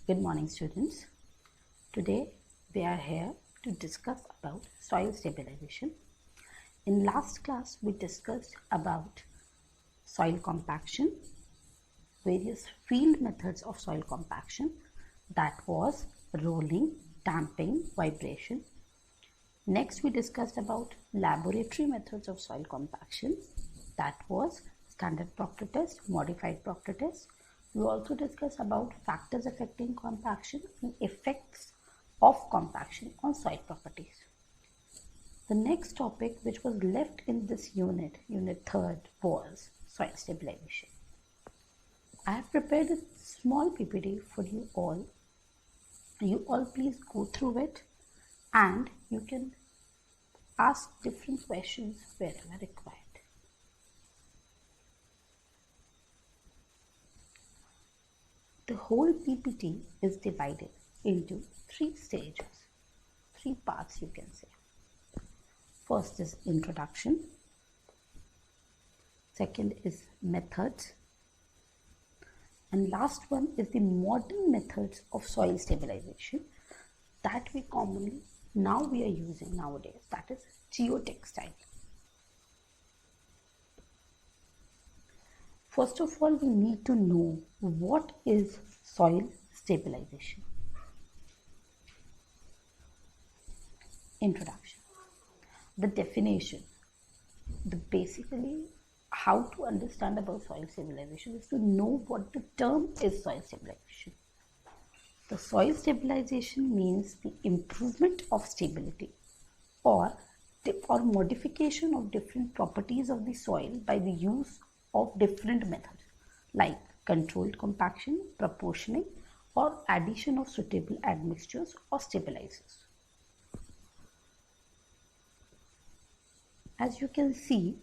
Good morning, students. Today we are here to discuss about soil stabilization. In last class we discussed about soil compaction, various field methods of soil compaction, that was rolling, damping, vibration. Next we discussed about laboratory methods of soil compaction, that was standard Proctor test, modified Proctor test. We also discussed about factors affecting compaction and effects of compaction on soil properties. The next topic which was left in this unit 3rd, was soil stabilization. I have prepared a small PPT for you all. You all please go through it and you can ask different questions wherever required. The whole PPT is divided into 3 stages, 3 parts you can say. First is introduction, second is methods, and last one is the modern methods of soil stabilization that we commonly we are using nowadays, that is geotextile. First of all, we need to know what is soil stabilization. Introduction. The definition, basically how to understand about soil stabilization is to know what the term is soil stabilization. The soil stabilization means the improvement of stability or modification of different properties of the soil by the use of different methods like controlled compaction, proportioning, or addition of suitable admixtures or stabilizers. As you can see,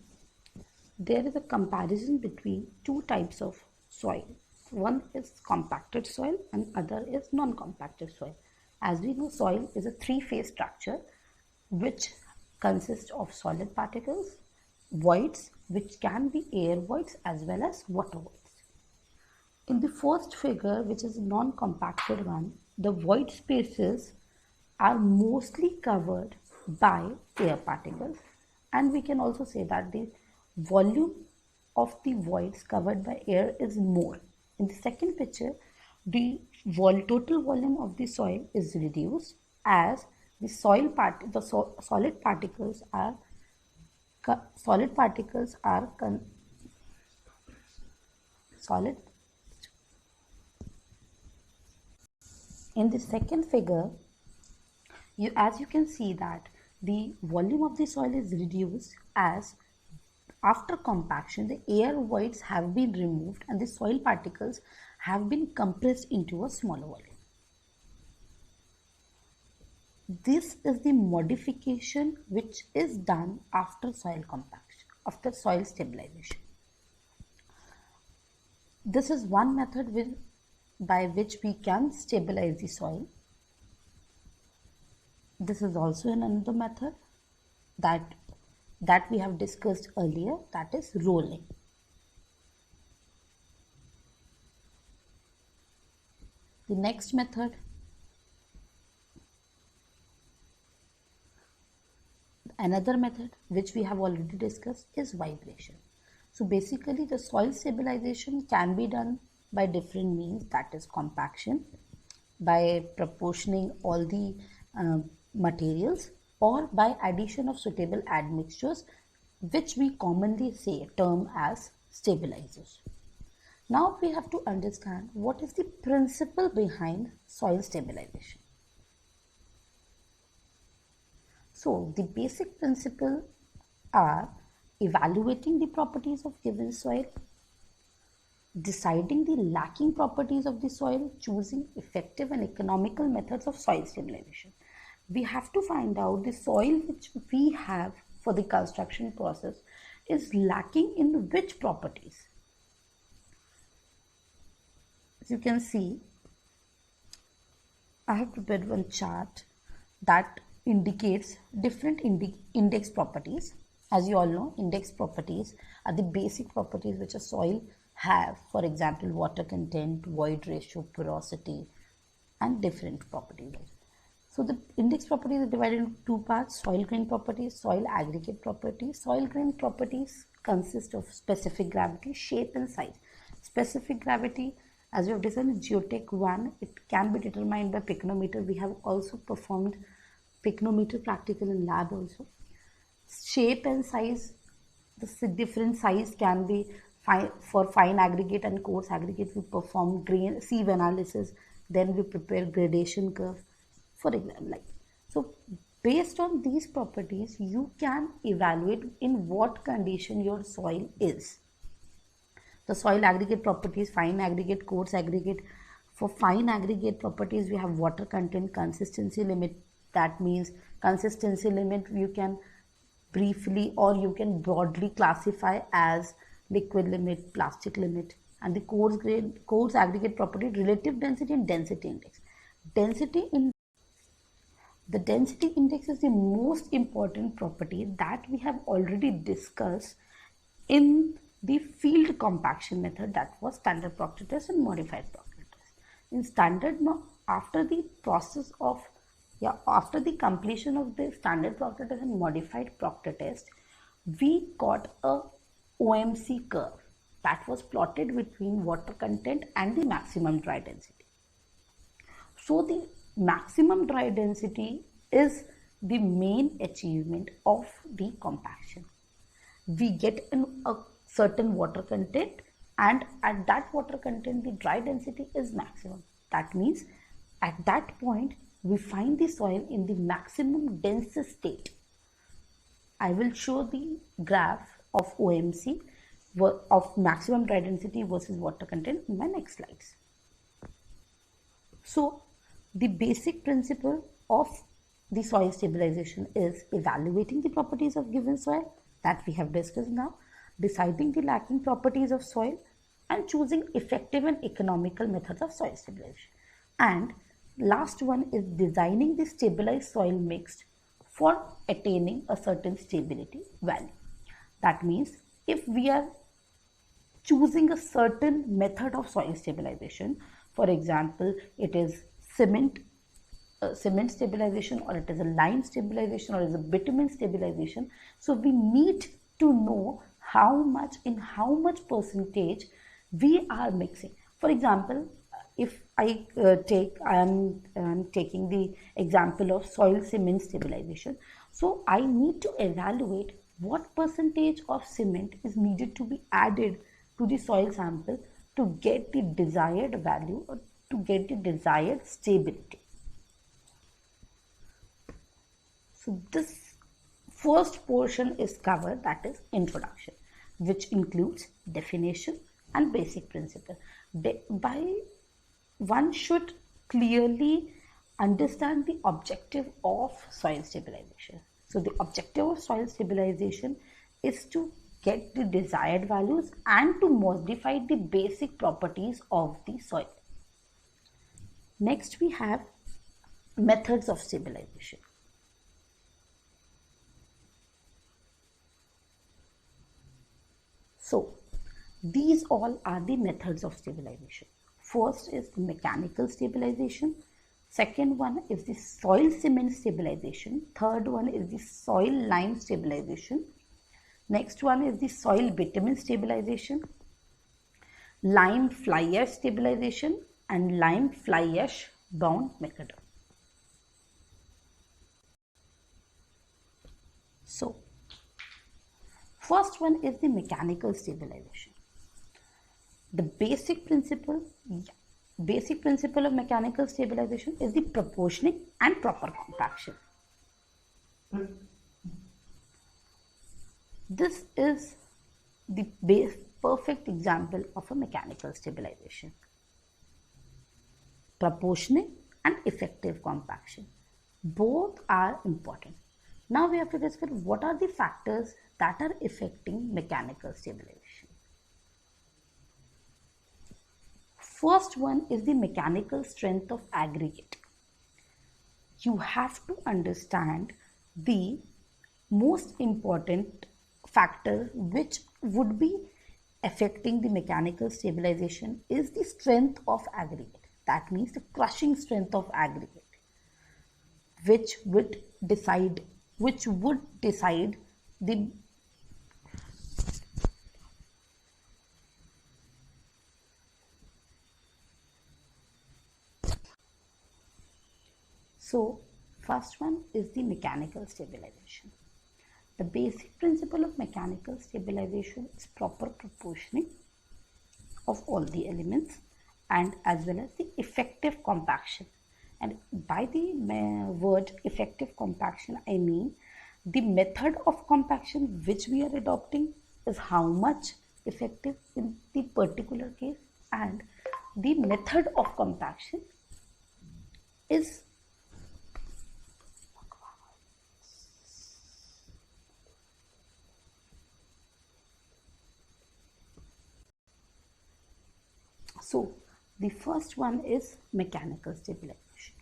there is a comparison between 2 types of soil. One is compacted soil and other is non-compacted soil. As we know, soil is a 3-phase structure which consists of solid particles, voids which can be air voids as well as water voids. In the first figure, which is a non-compacted one, the void spaces are mostly covered by air particles, and we can also say that the volume of the voids covered by air is more. In the second picture, the total volume of the soil is reduced as the solid particles are In the second figure, as you can see that the volume of the soil is reduced as after compaction the air voids have been removed and the soil particles have been compressed into a smaller volume. This is the modification which is done after soil compaction, after soil stabilization. This is one method by which we can stabilize the soil. This is also another method that we have discussed earlier, that is rolling. The next method, another method which we have already discussed, is vibration. So basically the soil stabilization can be done by different means, that is compaction, by proportioning all the materials, or by addition of suitable admixtures which we commonly term as stabilizers. Now we have to understand what is the principle behind soil stabilization. So the basic principles are evaluating the properties of given soil, deciding the lacking properties of the soil, choosing effective and economical methods of soil stabilization. We have to find out the soil which we have for the construction process is lacking in which properties. As you can see, I have prepared one chart that indicates different index properties. As you all know, index properties are the basic properties which a soil have. For example, water content, void ratio, porosity, and different properties. So the index properties are divided into two parts: soil grain properties, soil aggregate properties. Soil grain properties consist of specific gravity, shape and size. Specific gravity, as we have discussed in Geotech 1, it can be determined by pycnometer. We have also performed pycnometer practical in lab also. Shape and size, the different size can be for fine aggregate and coarse aggregate. We perform grain sieve analysis, then we prepare gradation curve, for example. So based on these properties, you can evaluate in what condition your soil is. The soil aggregate properties: fine aggregate, coarse aggregate. For fine aggregate properties, we have water content, consistency limit. That means consistency limit you can briefly or you can broadly classify as liquid limit, plastic limit. And the coarse aggregate property: relative density and density index. The density index is the most important property that we have already discussed in the field compaction method, that was standard Proctor test and modified Proctor test. In standard, after the completion of the standard Proctor test and modified Proctor test, we got a OMC curve that was plotted between water content and the maximum dry density. So the maximum dry density is the main achievement of the compaction. We get a certain water content, and at that water content the dry density is maximum. That means at that point we find the soil in the maximum dense state. I will show the graph of OMC of maximum dry density versus water content in my next slides. So the basic principle of the soil stabilization is evaluating the properties of given soil that we have discussed now, deciding the lacking properties of soil, and choosing effective and economical methods of soil stabilization. And last one is designing the stabilized soil mix for attaining a certain stability value. That means if we are choosing a certain method of soil stabilization, for example, it is cement stabilization, or it is a lime stabilization, or it is a bitumen stabilization. So we need to know how much percentage we are mixing. For example, if I am taking the example of soil cement stabilization, so I need to evaluate what percentage of cement is needed to be added to the soil sample to get the desired value or to get the desired stability. So this first portion is covered, that is introduction, which includes definition and basic principle. One should clearly understand the objective of soil stabilization. So the objective of soil stabilization is to get the desired values and to modify the basic properties of the soil. Next we have methods of stabilization. So these all are the methods of stabilization. First is the mechanical stabilization. Second one is the soil cement stabilization. Third one is the soil lime stabilization. Next one is the soil bitumen stabilization, lime fly ash stabilization, and lime fly ash bound mechanism. So first one is the mechanical stabilization. The basic principle of mechanical stabilization is the proportioning and proper compaction. This is the perfect example of a mechanical stabilization. Proportioning and effective compaction. Both are important. Now we have to discuss what are the factors that are affecting mechanical stabilization. First one is the mechanical strength of aggregate. You have to understand the most important factor which would be affecting the mechanical stabilization is the strength of aggregate. That means the crushing strength of aggregate, which would decide the So, first one is the mechanical stabilization. The basic principle of mechanical stabilization is proper proportioning of all the elements and as well as the effective compaction. And by the word effective compaction, I mean the method of compaction which we are adopting is how much effective in the particular case, and the method of compaction is so the first one is mechanical stabilization.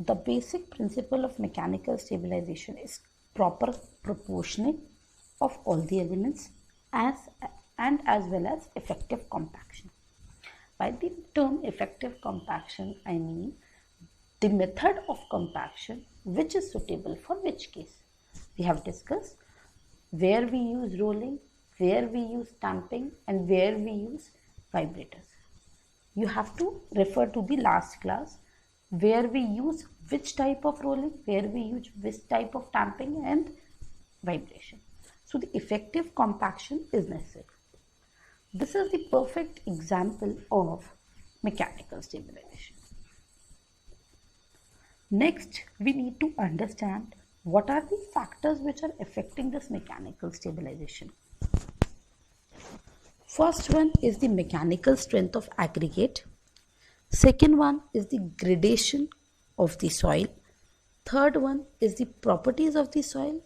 The basic principle of mechanical stabilization is proper proportioning of all the elements as well as effective compaction. By the term effective compaction, I mean the method of compaction which is suitable for which case. We have discussed where we use rolling, where we use stamping, and where we use vibrators. You have to refer to the last class where we use which type of rolling, where we use which type of stamping and vibration. So the effective compaction is necessary. This is the perfect example of mechanical stabilization. Next, we need to understand what are the factors which are affecting this mechanical stabilization. First one is the mechanical strength of aggregate. Second one is the gradation of the soil. Third one is the properties of the soil.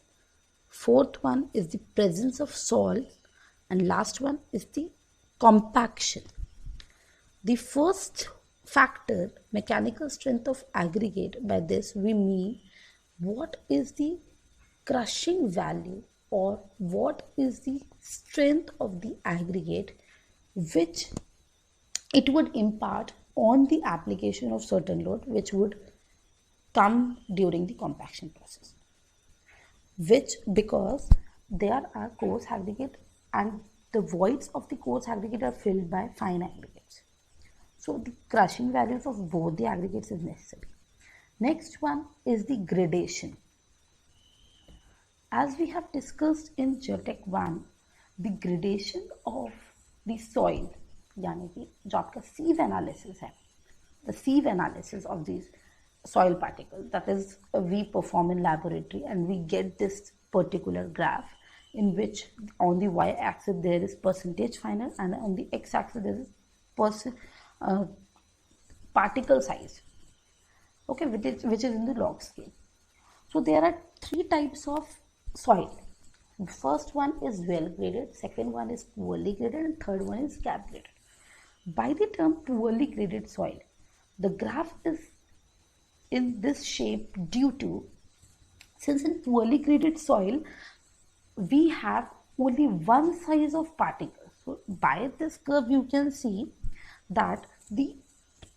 Fourth one is the presence of soil. And last one is the compaction. The first factor, mechanical strength of aggregate, by this we mean what is the crushing value or what is the strength of the aggregate which it would impart on the application of certain load which would come during the compaction process, which because there are coarse aggregate and the voids of the coarse aggregate are filled by fine aggregates. So the crushing values of both the aggregates is necessary. Next one is the gradation. As we have discussed in Geotech 1, the gradation of the soil, यानी कि जो आपका sieve analysis है, the sieve analysis of these soil particles, that is we perform in laboratory and we get this particular graph in which on the y-axis there is percentage final and on the x-axis there is particle size, okay, which is in the log scale. So there are three types of soil. First one is well graded, second one is poorly graded, and third one is gap graded. By the term poorly graded soil, the graph is in this shape due to, since in poorly graded soil we have only one size of particles. So by this curve you can see that the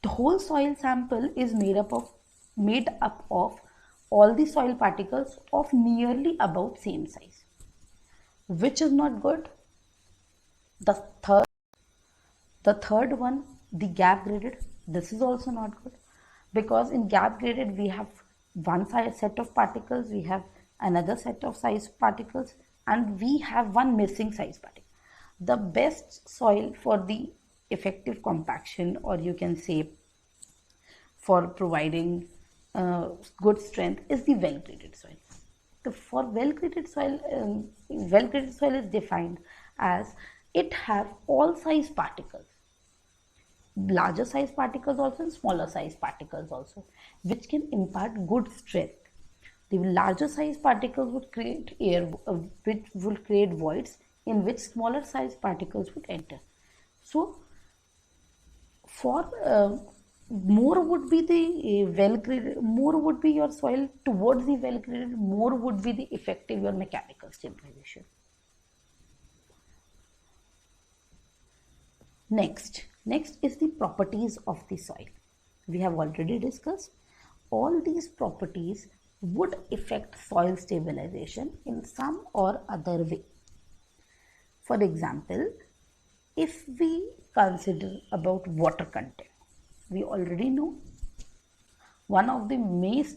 whole soil sample is made up of all the soil particles of nearly about same size, which is not good. The third one, the gap graded, this is also not good, because in gap graded we have one size set of particles, we have another set of size particles, and we have one missing size particle. The best soil for the effective compaction, or you can say for providing good strength, is the well graded soil. For well graded soil is defined as it have all size particles, larger size particles also and smaller size particles also, which can impart good strength. The larger size particles would create air, which will create voids in which smaller size particles would enter. So for more would be the well graded, more would be your soil towards the well graded, more would be the effective your mechanical stabilization. Next, Next is the properties of the soil. We have already discussed all these properties would affect soil stabilization in some or other way. For example, if we consider about water content, we already know one of the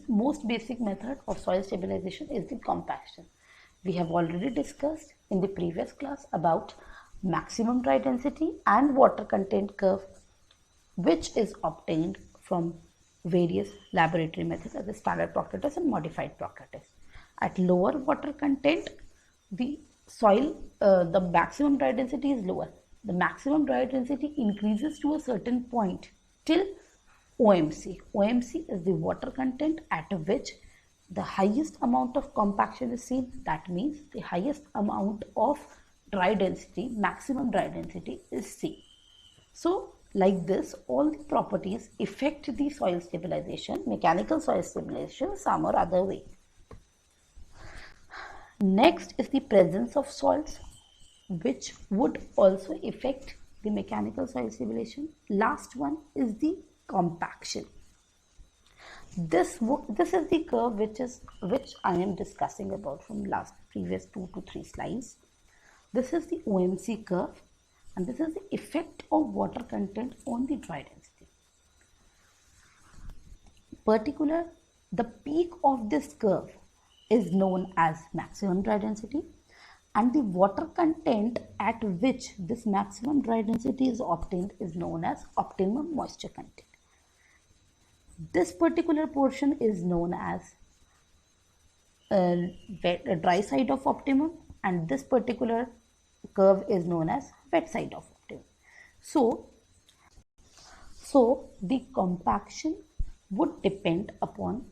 most basic method of soil stabilization is the compaction. We have already discussed in the previous class about maximum dry density and water content curve, which is obtained from various laboratory methods as the standard Proctor test and modified Proctor test. At lower water content, the soil, the maximum dry density is lower. The maximum dry density increases to a certain point till OMC. OMC is the water content at which the highest amount of compaction is seen. That means the highest amount of dry density, maximum dry density is seen. So like this, all the properties affect the soil stabilization, mechanical soil stabilization some or other way. Next is the presence of salts, which would also affect the mechanical soil stabilization. Last one is the compaction. This is the curve which I am discussing about from previous 2 to 3 slides. This is the OMC curve, and this is the effect of water content on the dry density. The peak of this curve is known as maximum dry density, and the water content at which this maximum dry density is obtained is known as optimum moisture content. This particular portion is known as dry side of optimum, and this particular curve is known as wet side of optimum. So the compaction would depend upon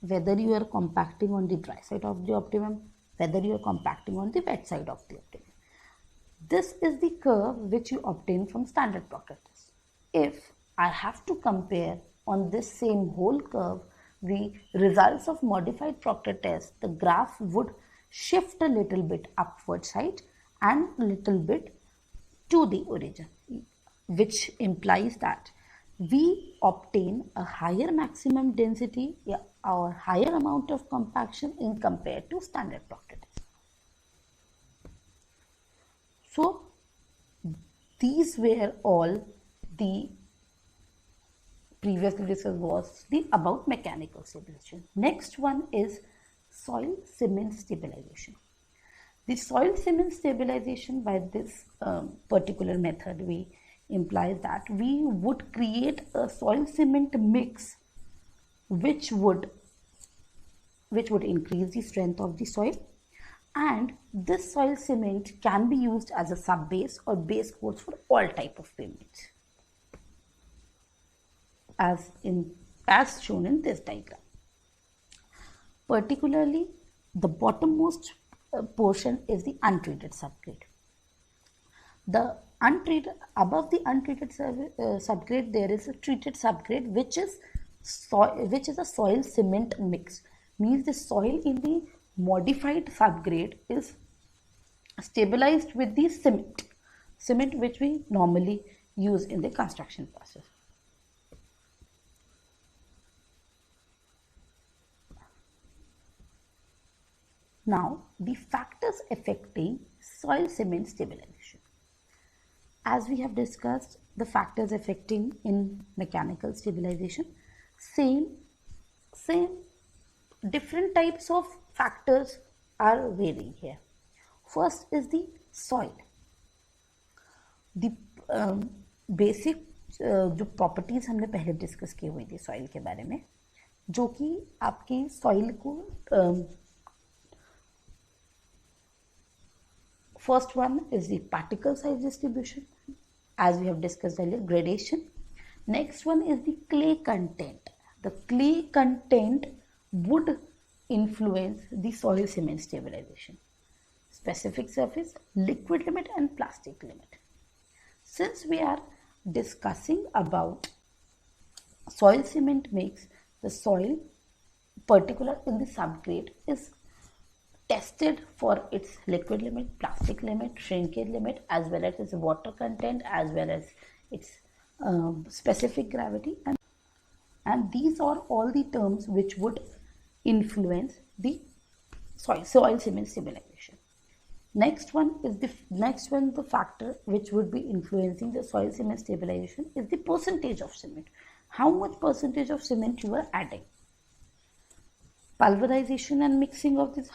whether you are compacting on the dry side of the optimum, whether you are compacting on the wet side of the optimum. This is the curve which you obtain from standard Proctor test. If I have to compare on this same whole curve the results of modified Proctor test, the graph would shift a little bit upward side and a little bit to the origin, which implies that we obtain a higher maximum density or higher amount of compaction in compared to standard Proctor test. So these were all the previously discussed was about mechanical stabilization. Next one is soil cement stabilization. The soil cement stabilization by this particular method we implies that we would create a soil cement mix which would increase the strength of the soil, and this soil cement can be used as a sub base or base coats for all type of pavements, as shown in this diagram. Particularly, the bottommost portion is the untreated subgrade. Above the untreated subgrade, there is a treated subgrade, which is a soil cement mix. Means the soil in the modified subgrade is stabilized with the cement which we normally use in the construction process. Now, the factors affecting soil cement stabilization. As we have discussed, the factors affecting in mechanical stabilization, same different types of factors are varying here. First is the soil. The basic जो properties हमने पहले discuss की हुई थी soil के बारे में, जो कि आपकी सॉइल को first one is the particle size distribution, as we have discussed earlier, gradation. Next one is the clay content. The clay content would influence the soil cement stabilization. Specific surface, liquid limit and plastic limit. Since we are discussing about soil cement mix, the soil particular in the subgrade is tested for its liquid limit, plastic limit, shrinkage limit, as well as its water content, as well as its specific gravity, and these are all the terms which would influence the soil cement stabilization. The factor which would be influencing the soil cement stabilization is the percentage of cement. How much percentage of cement you are adding? Pulverization and mixing of this,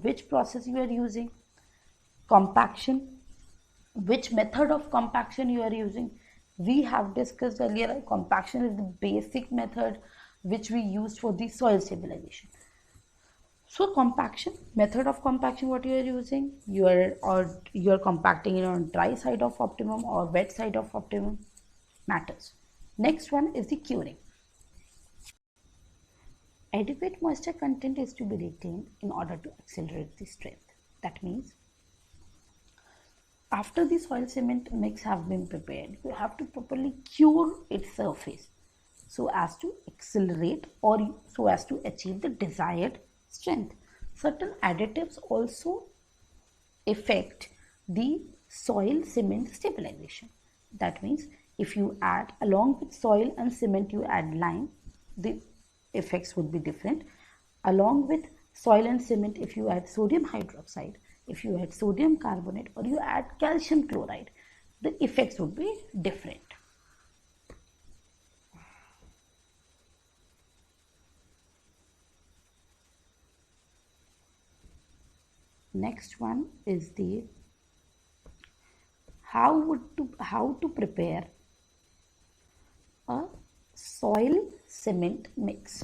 which process you are using? Compaction, which method of compaction you are using? We have discussed earlier, compaction is the basic method which we use for the soil stabilization. So compaction, method of compaction, what you are using, you are compacting it on dry side of optimum or wet side of optimum, matters. Next one is the curing. Adequate moisture content is to be retained in order to accelerate the strength. That means after the soil cement mix have been prepared, you have to properly cure its surface so as to accelerate or so as to achieve the desired strength. Certain additives also affect the soil cement stabilization. That means if you add, along with soil and cement, you add lime, the effects would be different. Along with soil and cement, if you add sodium hydroxide, if you add sodium carbonate, or you add calcium chloride, the effects would be different. Next one is the how to prepare a soil cement mix.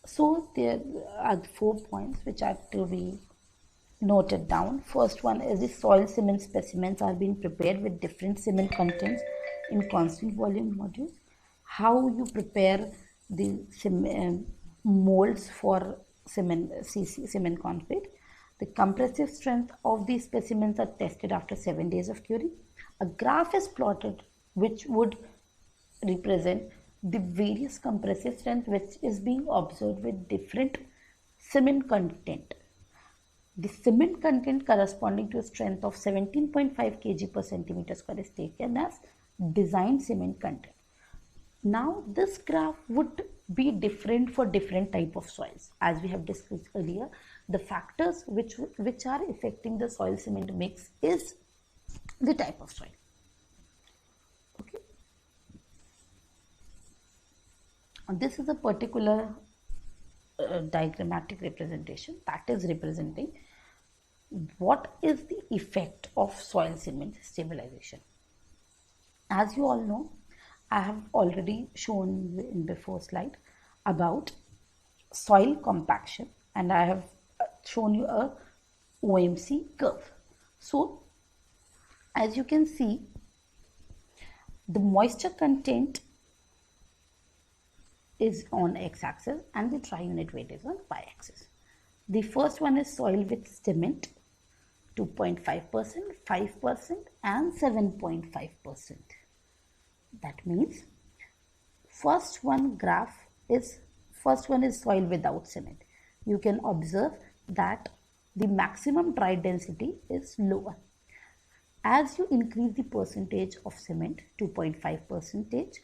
So there are 4 points which are to be noted down. First one is the soil cement specimens are being prepared with different cement contents in constant volume modules. How you prepare the molds for cement concrete. The compressive strength of these specimens are tested after 7 days of curing. A graph is plotted which would represent the various compressive strength which is being observed with different cement content. The cement content corresponding to a strength of 17.5 kg per centimeter square is taken as design cement content. Now this graph would be different for different type of soils. As we have discussed earlier, the factors which are affecting the soil cement mix is the type of soil. Okay. And this is a particular diagrammatic representation that is representing what is the effect of soil cement stabilization. As you all know, I have already shown in before slide about soil compaction, and I have shown you a OMC curve. So as you can see, the moisture content is on x-axis and the tri-unit weight is on y-axis. The first one is soil with cement, 2.5%, 5% and 7.5%. That means first one is soil without cement. You can observe that the maximum dry density is lower. As you increase the percentage of cement, 2.5%,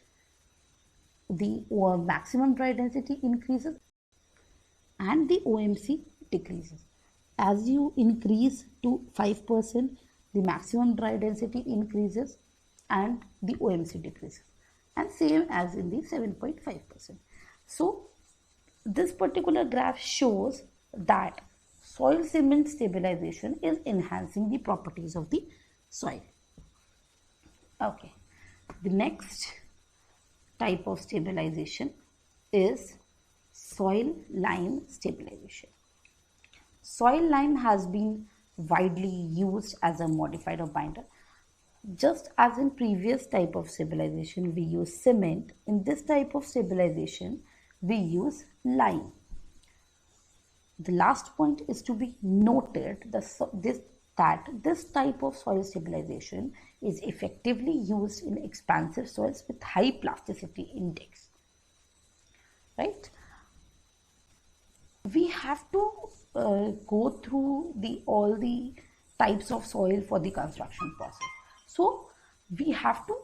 the maximum dry density increases and the OMC decreases. As you increase to 5%, the maximum dry density increases and the OMC decreases, and same as in the 7.5%. So this particular graph shows that soil cement stabilization is enhancing the properties of the soil. Okay, the next type of stabilization is soil lime stabilization. Soil lime has been widely used as a modifier or binder. Just as in previous type of stabilization we use cement, in this type of stabilization we use lime. The last point is to be noted that this type of soil stabilization is effectively used in expansive soils with high plasticity index. Right? We have to go through all the types of soil for the construction process. So we have to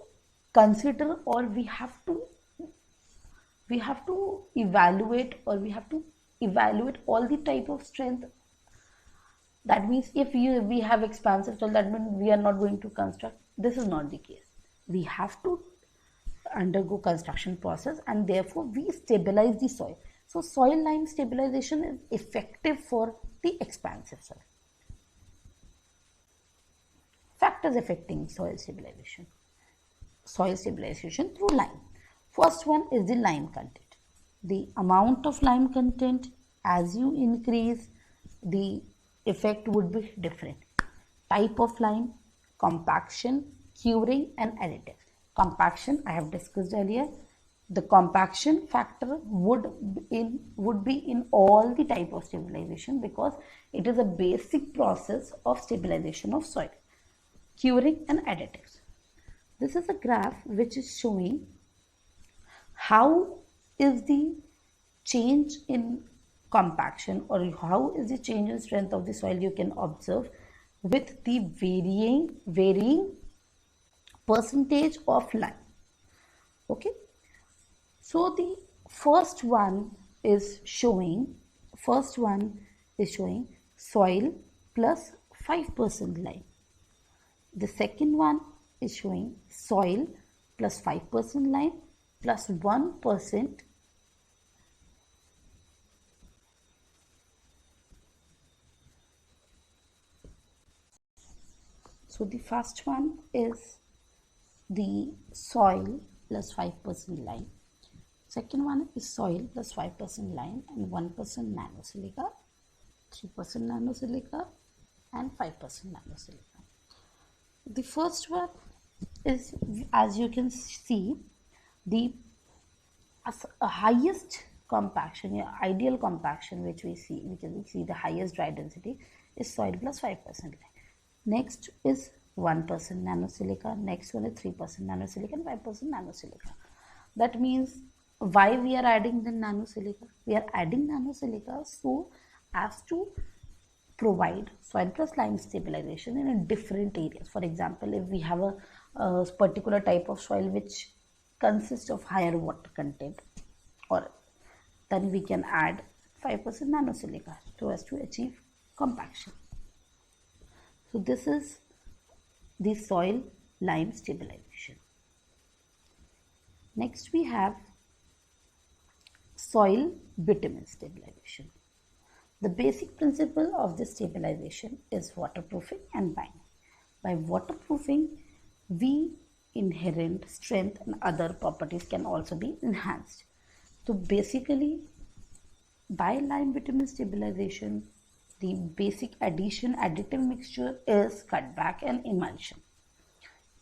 consider, or we have to evaluate, or we have to evaluate all the type of strength. That means if we have expansive soil, that means we are not going to construct. This is not the case. We have to undergo construction process, and therefore we stabilize the soil. So soil lime stabilization is effective for the expansive soil. Factors affecting soil stabilization. Soil stabilization through lime. First one is the lime content. The amount of lime content, as you increase, the effect would be different. Type of lime, compaction, curing, and additive. Compaction I have discussed earlier. The compaction factor would be in all the type of stabilization, because it is a basic process of stabilization of soil. Curing and additives. This is a graph which is showing how is the change in compaction, or how is the change in strength of the soil you can observe with the varying percentage of lime. Okay, so the first one is showing soil plus 5% lime. The second one is showing soil plus 5% lime plus 1%. So the first one is the soil plus 5% lime. Second one is soil plus 5% lime and 1% nanosilica, 3% nanosilica, and 5% nanosilica. The first one is, as you can see, the highest compaction, ideal compaction, which we see the highest dry density is soil plus 5% lime. Next is 1% nanosilica, next one is 3% nanosilica and 5% nanosilica. That means, why we are adding the nanosilica? We are adding nanosilica so as to provide soil plus lime stabilization in a different areas. For example, if we have a particular type of soil which consists of higher water content, or then we can add 5% nanosilica so as to achieve compaction. So this is the soil lime stabilization. Next we have soil bitumen stabilization. The basic principle of this stabilization is waterproofing and binding. By waterproofing, inherent strength and other properties can also be enhanced. So basically, by lime bitumen stabilization, the basic additive mixture is cutback and emulsion.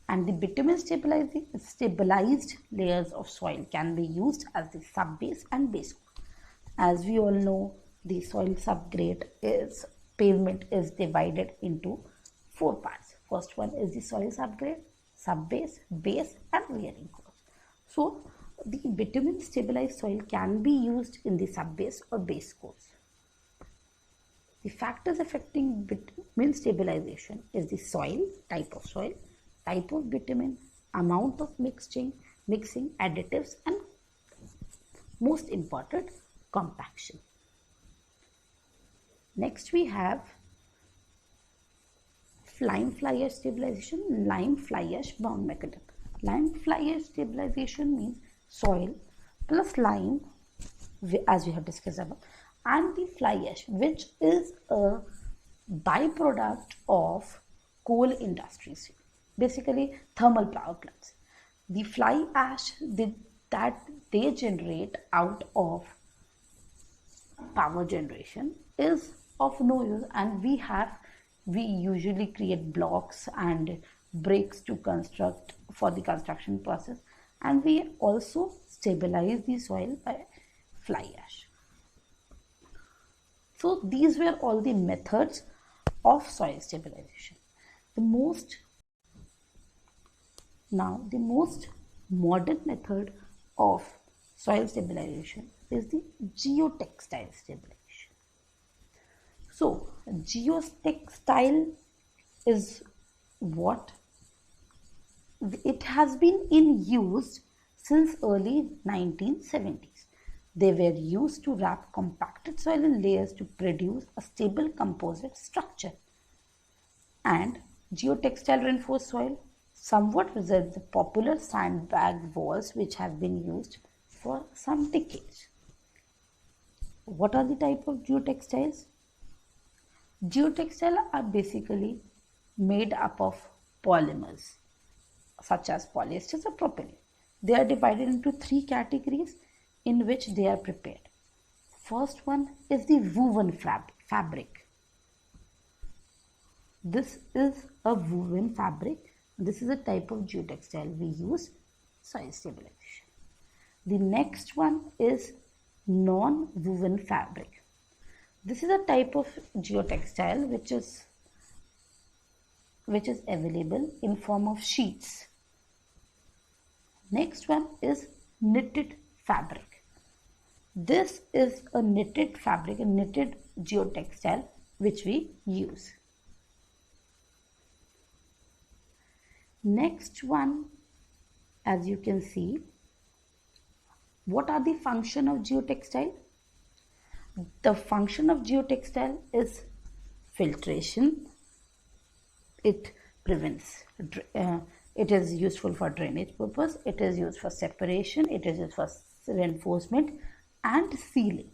And the bitumen stabilized layers of soil can be used as the subbase and base coat. As we all know, the soil subgrade pavement is divided into 4 parts. First one is the soil subgrade, subbase, base, and wearing course. So the bitumen stabilized soil can be used in the subbase or base course. The factors affecting bitumen stabilization is the soil, type of bitumen, amount of mixing, additives, and most important, compaction. Next we have lime fly ash stabilization, lime fly ash bound mechanism. Lime fly ash stabilization means soil plus lime, as we have discussed above, and the fly ash, which is a byproduct of coal industries, basically thermal power plants. The fly ash that they generate out of power generation is of no use, and we usually create blocks and bricks to construct for the construction process, and we also stabilize the soil by fly ash. So these were all the methods of soil stabilization. The most modern method of soil stabilization is the geotextile stabilization. So geotextile is what? it has been in use since early 1970s. They were used to wrap compacted soil in layers to produce a stable composite structure. And geotextile reinforced soil somewhat resembles the popular sandbag walls which have been used for some decades. What are the type of geotextiles? Geotextiles are basically made up of polymers such as polyester or propylene. They are divided into three categories in which they are prepared. First one is the woven fabric. This is a woven fabric. This is a type of geotextile we use soil stabilization. The next one is non-woven fabric. This is a type of geotextile which is available in form of sheets. Next one is knitted fabric. This is a knitted fabric, a knitted geotextile which we use. Next one, as you can see, what are the function of geotextile? The function of geotextile is filtration. It prevents, it is useful for drainage purpose, it is used for separation, it is used for reinforcement and sealing.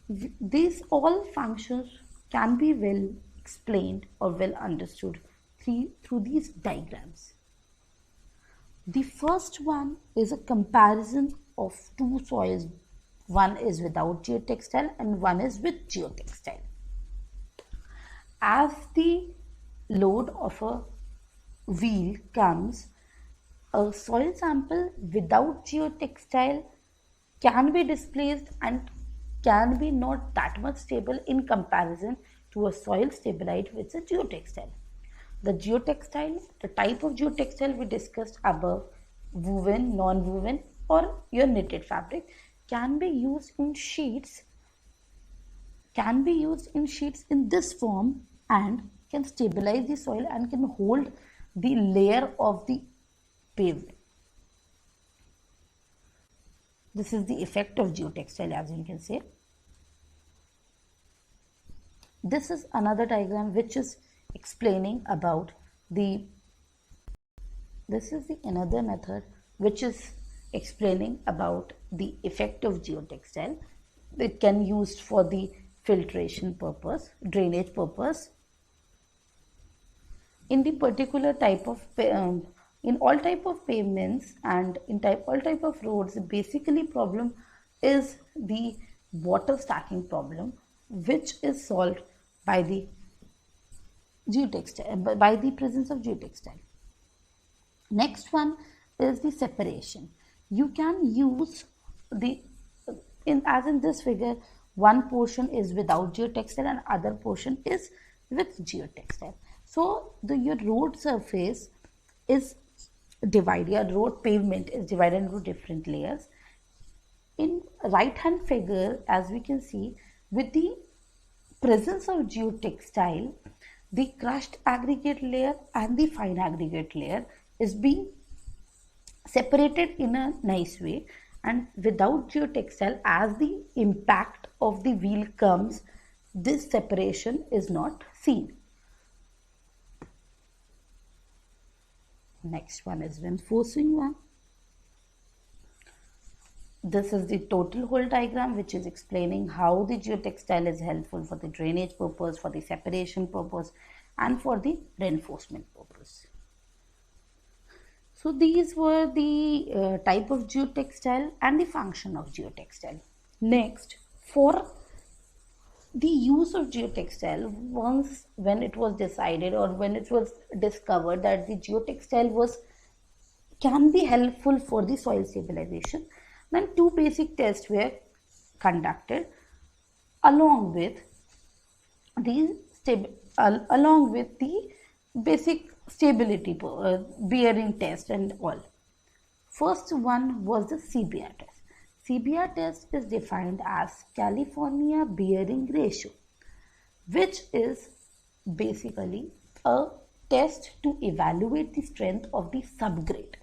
These all functions can be well explained or well understood through these diagrams. The first one is a comparison of two soils. One is without geotextile and one is with geotextile. As the load of a wheel comes, a soil sample without geotextile can be displaced and can be not that much stable in comparison to a soil stabilized with a geotextile. The geotextile, the type of geotextile we discussed above, woven, non-woven or your knitted fabric, can be used in sheets in this form and can stabilize the soil and can hold the layer of the pavement. This is the effect of geotextile, as you can say. This is another diagram which is explaining about another method which is explaining about the effect of geotextile. It can be used for the filtration purpose, drainage purpose. In the particular type of in all type of pavements and in all type of roads, the basically problem is the water stacking problem, which is solved by the geotextile, by the presence of geotextile. Next one is the separation. You can use as in this figure, one portion is without geotextile and other portion is with geotextile. So your road surface is divided, your road pavement is divided into different layers. In right hand figure, as we can see, with the presence of geotextile, the crushed aggregate layer and the fine aggregate layer is being separated in a nice way, and without geotextile, as the impact of the wheel comes, this separation is not seen. Next one is reinforcing one. This is the total hole diagram which is explaining how the geotextile is helpful for the drainage purpose, for the separation purpose and for the reinforcement purpose. So these were the type of geotextile and the function of geotextile. Next, for the use of geotextile, once when it was decided or when it was discovered that the geotextile can be helpful for the soil stabilization, then two basic tests were conducted along with the basic stability bearing test and all. First one was the CBR test. CBR test is defined as California bearing ratio, which is basically a test to evaluate the strength of the subgrade,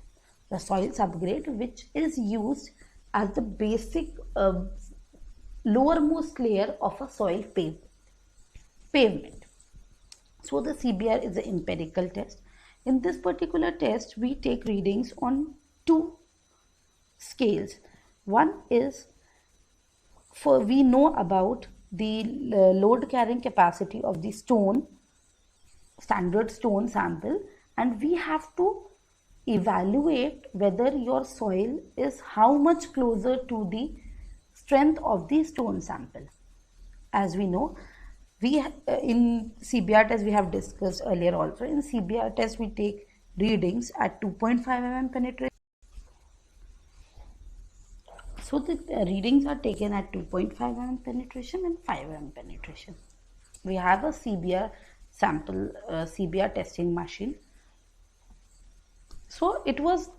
the soil subgrade, which is used as the basic lowermost layer of a soil pavement. So the CBR is an empirical test. In this particular test, we take readings on two scales. One is, for we know about the load carrying capacity of the standard stone sample, and we have to evaluate whether your soil is how much closer to the strength of the stone sample. As we know, in CBR test we have discussed earlier also, in CBR test we take readings at 2.5 mm penetration. So the readings are taken at 2.5 mm penetration and 5 mm penetration. We have a CBR sample, CBR testing machine. So it was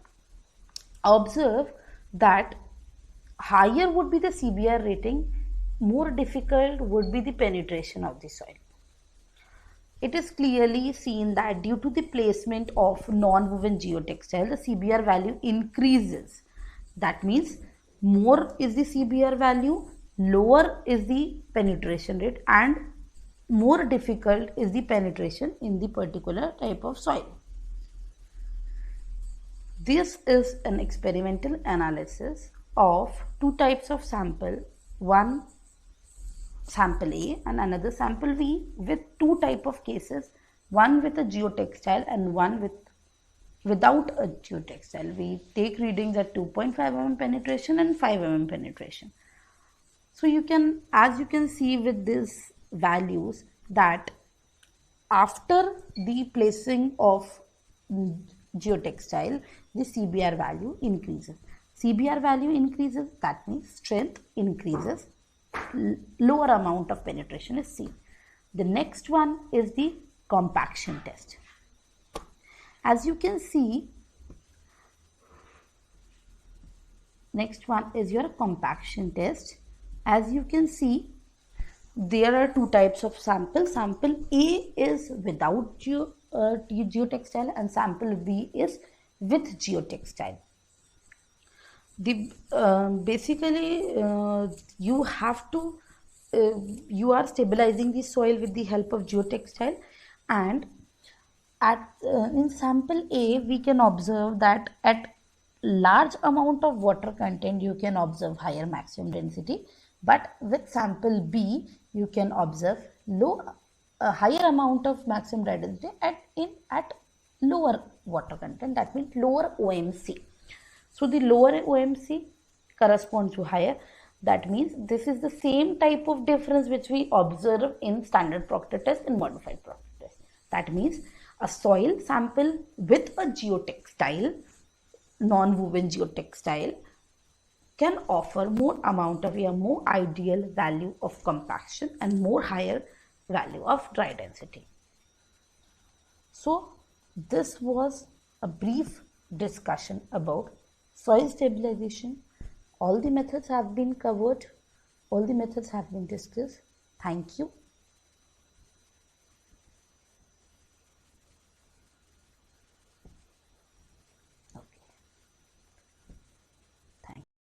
observed that higher would be the CBR rating, more difficult would be the penetration of the soil. It is clearly seen that due to the placement of non-woven geotextile, the CBR value increases. That means more is the CBR value, lower is the penetration rate, and more difficult is the penetration in the particular type of soil. This is an experimental analysis of two types of sample, one sample A and another sample B, with two type of cases, one with a geotextile and one without a geotextile. We take readings at 2.5 mm penetration and 5 mm penetration. So you can, as you can see with these values, that after the placing of geotextile, the CBR value increases. CBR value increases, that means strength increases, lower amount of penetration is seen. The next one is the compaction test. As you can see, next one is your compaction test. As you can see, there are two types of sample. Sample A is without geotextile and sample B is with geotextile. Basically, you have to, you are stabilizing the soil with the help of geotextile, and in sample A, we can observe that at large amount of water content, you can observe higher maximum density, but with sample B, you can observe higher amount of maximum density at lower water content, that means lower OMC. So the lower OMC corresponds to higher. That means this is the same type of difference which we observe in standard Proctor test and modified Proctor test. That means a soil sample with a geotextile, non-woven geotextile, can offer more amount of a more ideal value of compaction and more higher value of dry density. So this was a brief discussion about soil stabilization. All the methods have been covered, all the methods have been discussed. Thank you.